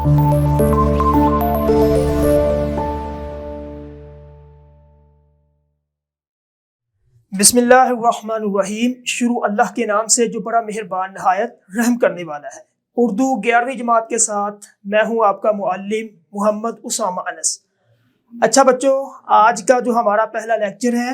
بسم اللہ الرحمن الرحیم۔ شروع اللہ کے نام سے جو بڑا مہربان نہایت رحم کرنے والا ہے۔ اردو 11ویں جماعت کے ساتھ میں ہوں آپ کا معلم محمد اسامہ انس۔ اچھا بچوں، آج کا جو ہمارا پہلا لیکچر ہے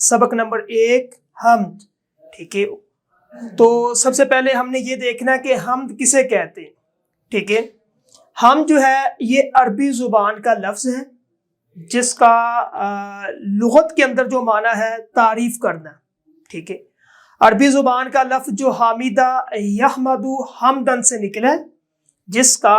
سبق نمبر 1 حمد، ٹھیک ہے۔ تو سب سے پہلے ہم نے یہ دیکھنا کہ حمد کسے کہتے ہیں، ٹھیک ہے۔ حمد جو ہے یہ عربی زبان کا لفظ ہے جس کا لغت کے اندر جو معنی ہے تعریف کرنا، ٹھیک ہے۔ عربی زبان کا لفظ جو حامدہ یحمدو حمدن سے نکلا ہے، جس کا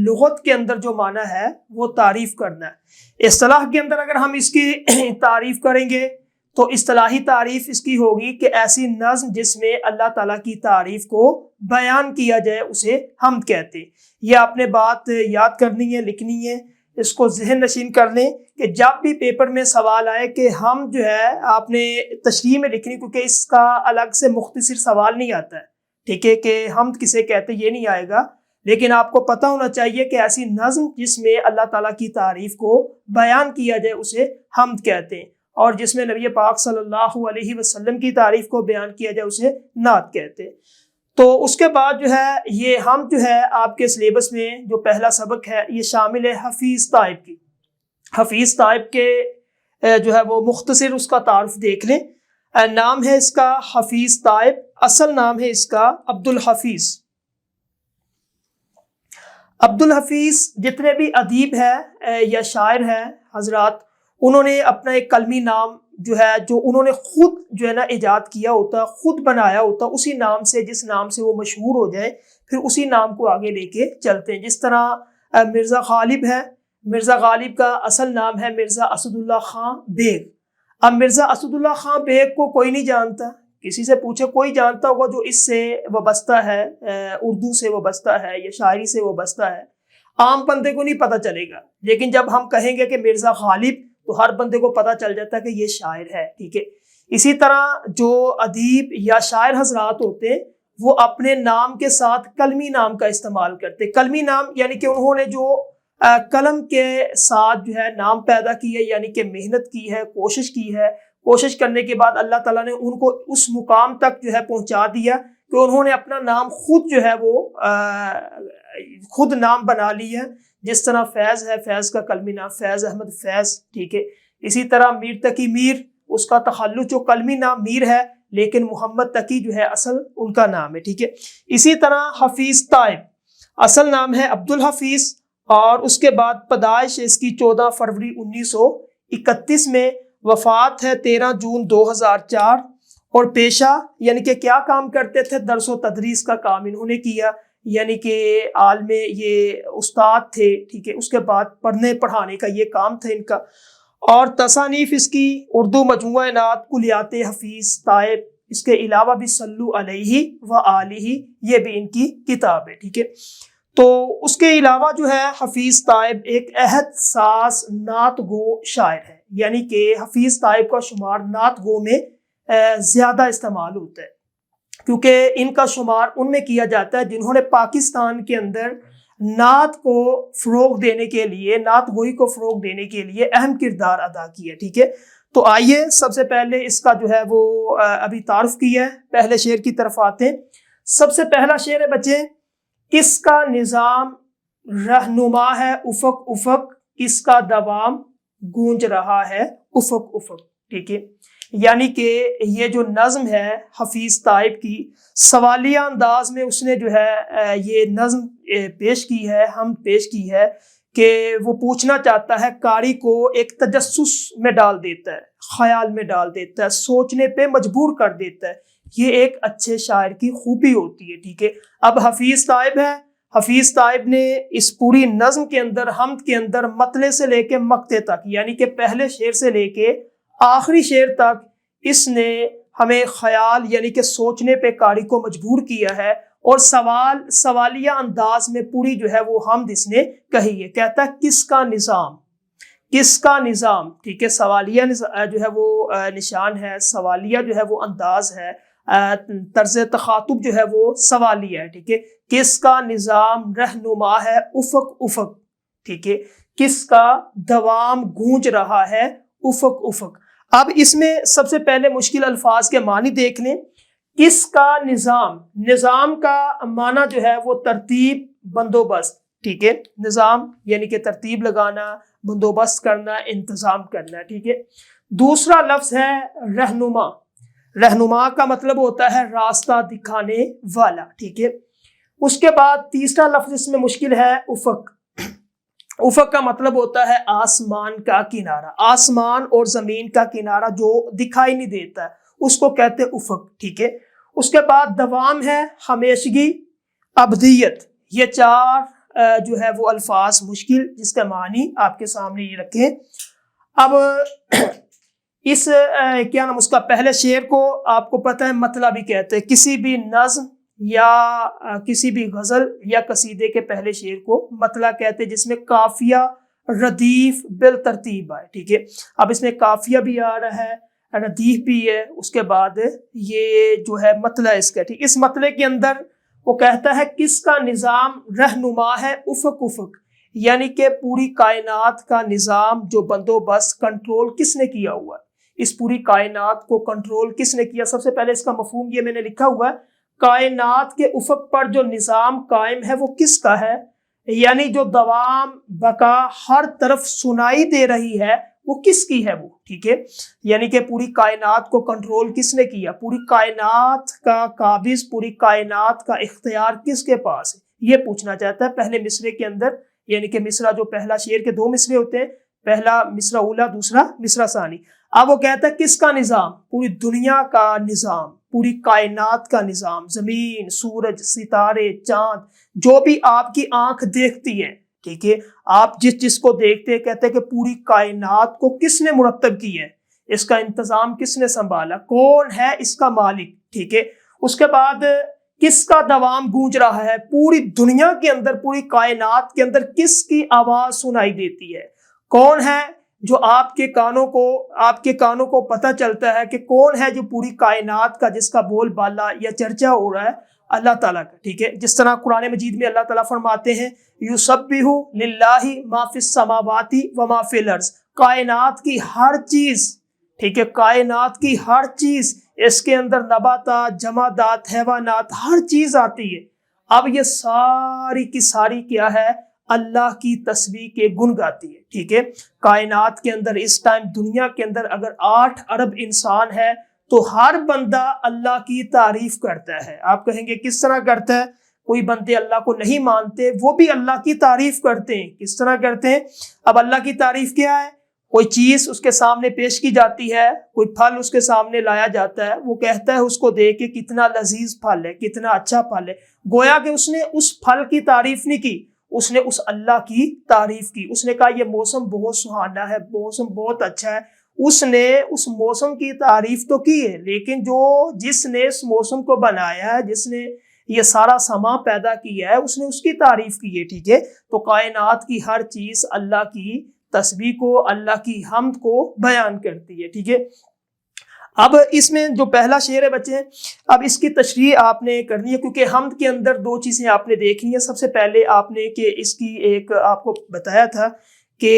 لغت کے اندر جو معنی ہے وہ تعریف کرنا ہے۔ اصطلاح کے اندر اگر ہم اس کی تعریف کریں گے تو اصطلاحی تعریف اس کی ہوگی کہ ایسی نظم جس میں اللہ تعالیٰ کی تعریف کو بیان کیا جائے اسے حمد کہتے ہیں۔ یہ آپ نے بات یاد کرنی ہے، لکھنی ہے، اس کو ذہن نشین کر لیں کہ جب بھی پیپر میں سوال آئے کہ ہم جو ہے آپ نے تشریح میں لکھنی، کیونکہ اس کا الگ سے مختصر سوال نہیں آتا ہے، ٹھیک ہے، کہ حمد کسے کہتے یہ نہیں آئے گا، لیکن آپ کو پتہ ہونا چاہیے کہ ایسی نظم جس میں اللہ تعالیٰ کی تعریف کو بیان کیا جائے اسے حمد کہتے ہیں، اور جس میں نبی پاک صلی اللہ علیہ وسلم کی تعریف کو بیان کیا جائے اسے نعت کہتے ہیں۔ تو اس کے بعد جو ہے یہ حمد جو ہے آپ کے سلیبس میں جو پہلا سبق ہے یہ شامل ہے حفیظ تائب کی۔ حفیظ تائب کے جو ہے وہ مختصر اس کا تعارف دیکھ لیں۔ نام ہے اس کا حفیظ تائب، اصل نام ہے اس کا عبدالحفیظ۔ عبدالحفیظ جتنے بھی ادیب ہے یا شاعر ہیں حضرات، انہوں نے اپنا ایک قلمی نام جو ہے جو انہوں نے خود جو ہے نا ایجاد کیا ہوتا، خود بنایا ہوتا، اسی نام سے جس نام سے وہ مشہور ہو جائے پھر اسی نام کو آگے لے کے چلتے ہیں۔ جس طرح مرزا غالب ہے، مرزا غالب کا اصل نام ہے مرزا اسد اللہ خان بیگ۔ اب مرزا اسد اللہ خان بیگ کو کوئی نہیں جانتا، کسی سے پوچھے کوئی جانتا ہوگا جو اس سے وابستہ ہے، اردو سے وابستہ ہے یا شاعری سے وابستہ ہے، عام بندے کو نہیں پتہ چلے گا، لیکن جب ہم کہیں گے کہ مرزا غالب تو ہر بندے کو پتہ چل جاتا ہے کہ یہ شاعر ہے، ٹھیک ہے۔ اسی طرح جو ادیب یا شاعر حضرات ہوتے ہیں وہ اپنے نام کے ساتھ قلمی نام کا استعمال کرتے۔ قلمی نام یعنی کہ انہوں نے جو قلم کے ساتھ جو ہے نام پیدا کی ہے، یعنی کہ محنت کی ہے، کوشش کی ہے، کوشش کرنے کے بعد اللہ تعالیٰ نے ان کو اس مقام تک جو ہے پہنچا دیا کہ انہوں نے اپنا نام خود جو ہے وہ خود نام بنا لی ہے۔ جس طرح فیض ہے، فیض کا قلمی نام فیض احمد فیض، ٹھیک ہے۔ اسی طرح میر تقی میر، اس کا تخلص جو قلمی نام میر ہے لیکن محمد تقی جو ہے اصل ان کا نام ہے، ٹھیک ہے۔ اسی طرح حفیظ تائب، اصل نام ہے عبدالحفیظ، اور اس کے بعد پیدائش اس کی 14 فروری 1931 میں، وفات ہے 13 جون 2004، اور پیشہ یعنی کہ کیا کام کرتے تھے، درس و تدریس کا کام انہوں نے کیا، یعنی کہ عالم یہ استاد تھے، ٹھیک ہے۔ اس کے بعد پڑھنے پڑھانے کا یہ کام تھا ان کا۔ اور تصانیف اس کی اردو مجموعہ نعت کلیات حفیظ تائب، اس کے علاوہ بھی صلو علیہ و آلہ، یہ بھی ان کی کتاب ہے، ٹھیک ہے۔ تو اس کے علاوہ جو ہے حفیظ تائب ایک عہد ساز نعت گو شاعر ہے، یعنی کہ حفیظ تائب کا شمار نعت گو میں زیادہ استعمال ہوتا ہے، کیونکہ ان کا شمار ان میں کیا جاتا ہے جنہوں نے پاکستان کے اندر نعت کو فروغ دینے کے لیے، نعت گوئی کو فروغ دینے کے لیے اہم کردار ادا کیا، ٹھیک ہے۔ تو آئیے سب سے پہلے اس کا جو ہے وہ ابھی تعارف کیا ہے، پہلے شعر کی طرف آتے ہیں۔ سب سے پہلا شعر ہے بچے، کس کا نظام رہنما ہے افق افق، کس کا دوام گونج رہا ہے افق افق، ٹھیک ہے۔ یعنی کہ یہ جو نظم ہے حفیظ تائب کی، سوالیہ انداز میں اس نے جو ہے یہ نظم پیش کی ہے، حمد پیش کی ہے، کہ وہ پوچھنا چاہتا ہے، قاری کو ایک تجسس میں ڈال دیتا ہے، خیال میں ڈال دیتا ہے، سوچنے پہ مجبور کر دیتا ہے۔ یہ ایک اچھے شاعر کی خوبی ہوتی ہے، ٹھیک ہے۔ اب حفیظ تائب ہے، حفیظ تائب نے اس پوری نظم کے اندر، حمد کے اندر، مطلع سے لے کے مقطع تک، یعنی کہ پہلے شعر سے لے کے آخری شعر تک اس نے ہمیں خیال یعنی کہ سوچنے پہ قاری کو مجبور کیا ہے، اور سوالیہ انداز میں پوری جو ہے وہ حمد اس نے کہی ہے۔ کہتا ہے کس کا نظام، کس کا نظام، ٹھیک ہے۔ سوالیہ جو ہے وہ نشان ہے، سوالیہ جو ہے وہ انداز ہے، طرز تخاطب جو ہے وہ سوالی ہے، ٹھیک ہے. کس کا نظام رہنما ہے افق افق، ٹھیک ہے. کس کا دوام گونج رہا ہے افق افق. اب اس میں سب سے پہلے مشکل الفاظ کے معنی دیکھ لیں. کس کا نظام، نظام کا معنی جو ہے وہ ترتیب، بندوبست، ٹھیک ہے. نظام یعنی کہ ترتیب لگانا، بندوبست کرنا، انتظام کرنا، ٹھیک ہے. دوسرا لفظ ہے رہنما. رہنما کا مطلب ہوتا ہے راستہ دکھانے والا، ٹھیک ہے. اس کے بعد تیسرا لفظ اس میں مشکل ہے افق. افق کا مطلب ہوتا ہے آسمان کا کنارہ، آسمان اور زمین کا کنارہ جو دکھائی نہیں دیتا ہے اس کو کہتے ہیں افق، ٹھیک ہے. اس کے بعد دوام ہے ہمیشگی، ابدیت. یہ چار جو ہے وہ الفاظ مشکل جس کا معنی آپ کے سامنے یہ رکھیں. اب اس کیا نام اس کا پہلے شعر کو آپ کو پتہ ہے مطلع بھی کہتے ہیں. کسی بھی نظم یا کسی بھی غزل یا قصیدے کے پہلے شعر کو مطلع کہتے ہیں، جس میں قافیہ ردیف بالترتیب آئے، ٹھیک ہے. اب اس میں قافیہ بھی آ رہا ہے، ردیف بھی ہے، اس کے بعد یہ جو ہے مطلع اس کا، ٹھیک. اس مطلع کے اندر وہ کہتا ہے کس کا نظام رہنما ہے افق افق، یعنی کہ پوری کائنات کا نظام جو بندوبست کنٹرول کس نے کیا ہوا ہے، اس پوری کائنات کو کنٹرول کس نے کیا. سب سے پہلے اس کا مفہوم یہ میں نے لکھا ہوا ہے، کائنات کے افق پر جو نظام قائم ہے وہ کس کا ہے، یعنی جو دوام بقا ہر طرف سنائی دے رہی ہے وہ کس کی ہے وہ، ٹھیک ہے. یعنی کہ پوری کائنات کو کنٹرول کس نے کیا، پوری کائنات کا قابض، پوری کائنات کا اختیار کس کے پاس ہے، یہ پوچھنا چاہتا ہے پہلے مصرے کے اندر. یعنی کہ مصرع جو پہلا شعر کے دو مصرے ہوتے ہیں، پہلا مصرع اولا، دوسرا مصرع ثانی. اب وہ کہتا ہے کس کا نظام، پوری دنیا کا نظام، پوری کائنات کا نظام، زمین، سورج، ستارے، چاند، جو بھی آپ کی آنکھ دیکھتی ہے، ٹھیک ہے. آپ جس کو دیکھتے ہیں کہتے ہیں کہ پوری کائنات کو کس نے مرتب کی ہے، اس کا انتظام کس نے سنبھالا، کون ہے اس کا مالک، ٹھیک ہے. اس کے بعد کس کا دوام گونج رہا ہے، پوری دنیا کے اندر، پوری کائنات کے اندر کس کی آواز سنائی دیتی ہے، کون ہے جو آپ کے کانوں کو پتہ چلتا ہے کہ کون ہے جو پوری کائنات کا جس کا بول بالا یا چرچا ہو رہا ہے، اللہ تعالیٰ کا، ٹھیک ہے. جس طرح قرآن مجید میں اللہ تعالیٰ فرماتے ہیں یسبح للہ ما فی السماوات و ما فی الارض، کائنات کی ہر چیز، ٹھیک ہے، کائنات کی ہر چیز، اس کے اندر نباتات، جمادات، حیوانات، ہر چیز آتی ہے. اب یہ ساری کی ساری کیا ہے، اللہ کی تسبیح کے گن گاتی ہے، ٹھیک ہے. کائنات کے اندر اس ٹائم دنیا کے اندر اگر 8 ارب انسان ہے تو ہر بندہ اللہ کی تعریف کرتا ہے. آپ کہیں گے کس طرح کرتا ہے، کوئی بندے اللہ کو نہیں مانتے وہ بھی اللہ کی تعریف کرتے ہیں. کس طرح کرتے ہیں؟ اب اللہ کی تعریف کیا ہے، کوئی چیز اس کے سامنے پیش کی جاتی ہے، کوئی پھل اس کے سامنے لایا جاتا ہے، وہ کہتا ہے اس کو دیکھ کے کتنا لذیذ پھل ہے، کتنا اچھا پھل ہے. گویا کہ اس نے اس پھل کی تعریف نہیں کی، اس نے اس اللہ کی تعریف کی. اس نے کہا یہ موسم بہت سہانا ہے، موسم بہت اچھا ہے. اس نے اس موسم کی تعریف تو کی ہے، لیکن جس نے اس موسم کو بنایا ہے، جس نے یہ سارا سما پیدا کیا ہے، اس نے اس کی تعریف کی ہے، ٹھیک ہے. تو کائنات کی ہر چیز اللہ کی تسبیح کو، اللہ کی حمد کو بیان کرتی ہے، ٹھیک ہے. اب اس میں جو پہلا شعر ہے بچے، اب اس کی تشریح آپ نے کرنی ہے، کیونکہ حمد کے اندر 2 چیزیں آپ نے دیکھنی ہے. سب سے پہلے آپ نے کہ اس کی ایک آپ کو بتایا تھا کہ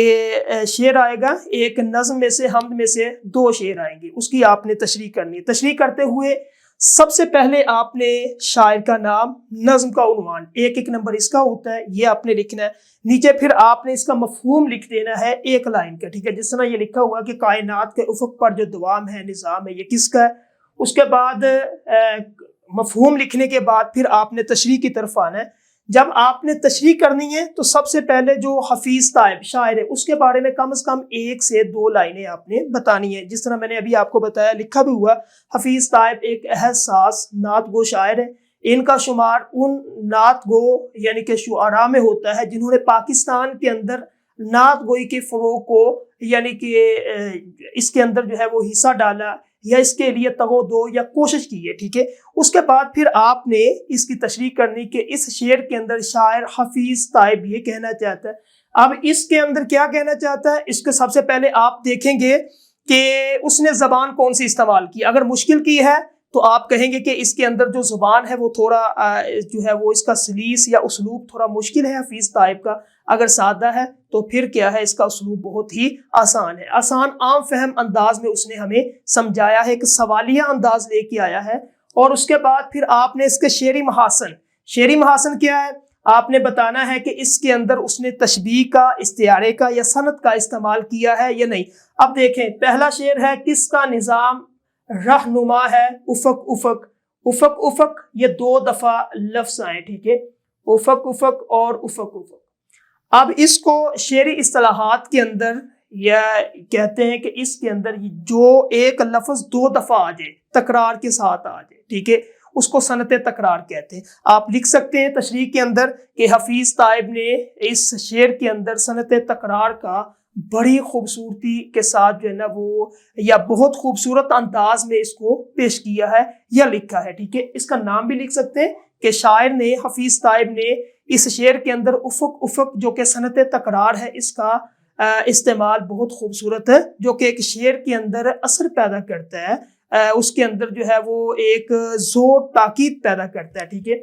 شعر آئے گا، ایک نظم میں سے، حمد میں سے 2 شعر آئیں گے، اس کی آپ نے تشریح کرنی ہے. تشریح کرتے ہوئے سب سے پہلے آپ نے شاعر کا نام، نظم کا عنوان، ایک نمبر اس کا ہوتا ہے، یہ آپ نے لکھنا ہے. نیچے پھر آپ نے اس کا مفہوم لکھ دینا ہے 1 لائن کا، ٹھیک ہے. جس طرح یہ لکھا ہوا کہ کائنات کے افق پر جو دوام ہے، نظام ہے، یہ کس کا ہے. اس کے بعد مفہوم لکھنے کے بعد پھر آپ نے تشریح کی طرف آنا ہے. جب آپ نے تشریح کرنی ہے تو سب سے پہلے جو حفیظ طائب شاعر ہے اس کے بارے میں کم از کم 1 سے 2 لائنیں آپ نے بتانی ہے. جس طرح میں نے ابھی آپ کو بتایا، لکھا بھی ہوا، حفیظ طائب ایک حساس نعت گو شاعر ہے. ان کا شمار ان نعت گو یعنی کہ شعراء میں ہوتا ہے جنہوں نے پاکستان کے اندر نعت گوئی کے فروغ کو، یعنی کہ اس کے اندر جو ہے وہ حصہ ڈالا یا اس کے لیے تگ و دو یا کوشش کی ہے، ٹھیک ہے. اس کے بعد پھر آپ نے اس کی تشریح کرنی کہ اس شعر کے اندر شاعر حفیظ طائب یہ کہنا چاہتا ہے. اب اس کے اندر کیا کہنا چاہتا ہے، اس کے سب سے پہلے آپ دیکھیں گے کہ اس نے زبان کون سی استعمال کی. اگر مشکل کی ہے تو آپ کہیں گے کہ اس کے اندر جو زبان ہے وہ تھوڑا جو ہے وہ اس کا سلیس یا اسلوب تھوڑا مشکل ہے حفیظ طائب کا. اگر سادہ ہے تو پھر کیا ہے، اس کا اسلوب بہت ہی آسان ہے. آسان عام فہم انداز میں اس نے ہمیں سمجھایا ہے، ایک سوالیہ انداز لے کے آیا ہے. اور اس کے بعد پھر آپ نے اس کے شعری محاسن کیا ہے، آپ نے بتانا ہے کہ اس کے اندر اس نے تشبیہ کا، استعارے کا یا صنعت کا استعمال کیا ہے یا نہیں. اب دیکھیں پہلا شعر ہے، کس کا نظام رہنما ہے افق افق. افق افق یہ 2 دفعہ لفظ آئے، ٹھیک ہے، افق افق اور افق افق. اب اس کو شعری اصطلاحات کے اندر یا کہتے ہیں کہ اس کے اندر جو ایک لفظ 2 دفعہ آ جائے، تکرار کے ساتھ آ جائے، ٹھیک ہے، اس کو صنعت تکرار کہتے ہیں. آپ لکھ سکتے ہیں تشریح کے اندر کہ حفیظ طائب نے اس شعر کے اندر صنعت تکرار کا بڑی خوبصورتی کے ساتھ جو ہے نا وہ یا بہت خوبصورت انداز میں اس کو پیش کیا ہے یا لکھا ہے، ٹھیک ہے. اس کا نام بھی لکھ سکتے ہیں کہ شاعر نے، حفیظ طائب نے اس شعر کے اندر افق افق جو کہ صنعت تکرار ہے، اس کا استعمال بہت خوبصورت ہے، جو کہ ایک شعر کے اندر اثر پیدا کرتا ہے، اس کے اندر جو ہے وہ ایک زور تاکید پیدا کرتا ہے، ٹھیک ہے.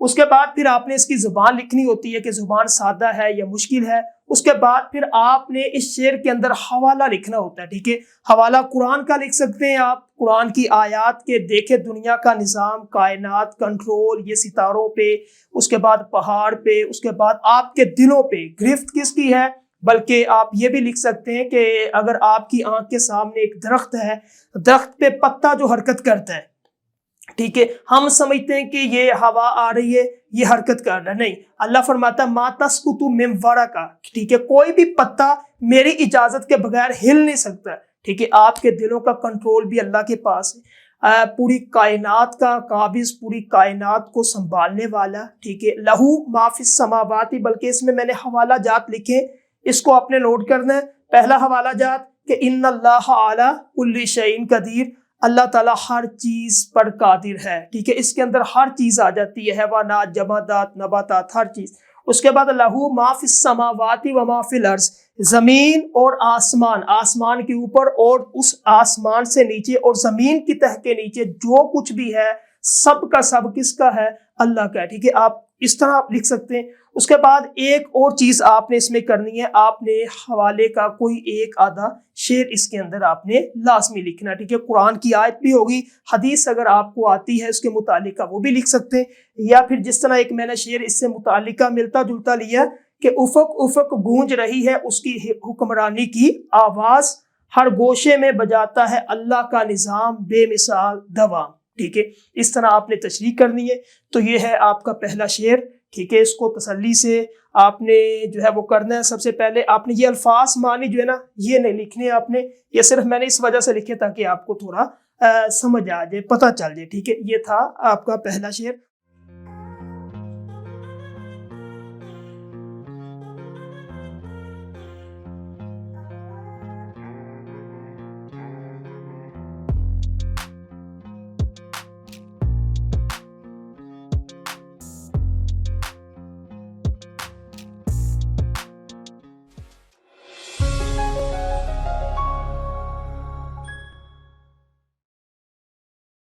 اس کے بعد پھر آپ نے اس کی زبان لکھنی ہوتی ہے کہ زبان سادہ ہے یا مشکل ہے. اس کے بعد پھر آپ نے اس شعر کے اندر حوالہ لکھنا ہوتا ہے، ٹھیک ہے. حوالہ قرآن کا لکھ سکتے ہیں آپ، قرآن کی آیات کے، دیکھے دنیا کا نظام، کائنات، کنٹرول یہ ستاروں پہ، اس کے بعد پہاڑ پہ، اس کے بعد آپ کے دلوں پہ گرفت کس کی ہے. بلکہ آپ یہ بھی لکھ سکتے ہیں کہ اگر آپ کی آنکھ کے سامنے ایک درخت ہے، درخت پہ پتا جو حرکت کرتا ہے، ٹھیک ہے، ہم سمجھتے ہیں کہ یہ ہوا آ رہی ہے، یہ حرکت کر رہا ہے، نہیں. اللہ فرماتا ہے ما تسقط من ورقہ، ٹھیک ہے، کوئی بھی پتا میری اجازت کے بغیر ہل نہیں سکتا، ٹھیک ہے. آپ کے دلوں کا کنٹرول بھی اللہ کے پاس ہے. پوری کائنات کا قابض، پوری کائنات کو سنبھالنے والا، ٹھیک ہے. لہو ما فی السماوات، بلکہ اس میں نے حوالہ جات لکھے، اس کو آپ نے نوٹ کرنا ہے. پہلا حوالہ جات کہ ان اللہ علی کل شیء قدیر، اللہ تعالیٰ ہر چیز پر قادر ہے، ٹھیک ہے. اس کے اندر ہر چیز آ جاتی ہے، حیوانات، جمادات، نباتات، ہر چیز. اس کے بعد لہو ما فی السماوات و ما فی الارض، زمین اور آسمان، آسمان کے اوپر اور اس آسمان سے نیچے اور زمین کی تہ کے نیچے جو کچھ بھی ہے سب کا سب کس کا ہے؟ اللہ کا ہے، ٹھیک ہے. آپ اس طرح آپ لکھ سکتے ہیں. اس کے بعد ایک اور چیز آپ نے اس میں کرنی ہے، آپ نے حوالے کا کوئی ایک آدھا شعر اس کے اندر آپ نے لازمی لکھنا، ٹھیک ہے. قرآن کی آیت بھی ہوگی، حدیث اگر آپ کو آتی ہے اس کے متعلقہ وہ بھی لکھ سکتے ہیں. یا پھر جس طرح ایک میں نے شعر اس سے متعلقہ ملتا جلتا لیا کہ افق افق گونج رہی ہے اس کی حکمرانی کی آواز، ہر گوشے میں بجاتا ہے اللہ کا نظام بے مثال دوام، ٹھیک ہے. اس طرح آپ نے تشریح کرنی ہے. تو یہ ہے آپ کا پہلا شعر، ٹھیک ہے. اس کو تسلی سے آپ نے جو ہے وہ کرنا ہے. سب سے پہلے آپ نے یہ الفاظ معنی جو ہے نا یہ نہیں لکھنے آپ نے، یہ صرف میں نے اس وجہ سے لکھے تاکہ آپ کو تھوڑا سمجھ آ جائے، پتہ چل جائے، ٹھیک ہے. یہ تھا آپ کا پہلا شعر.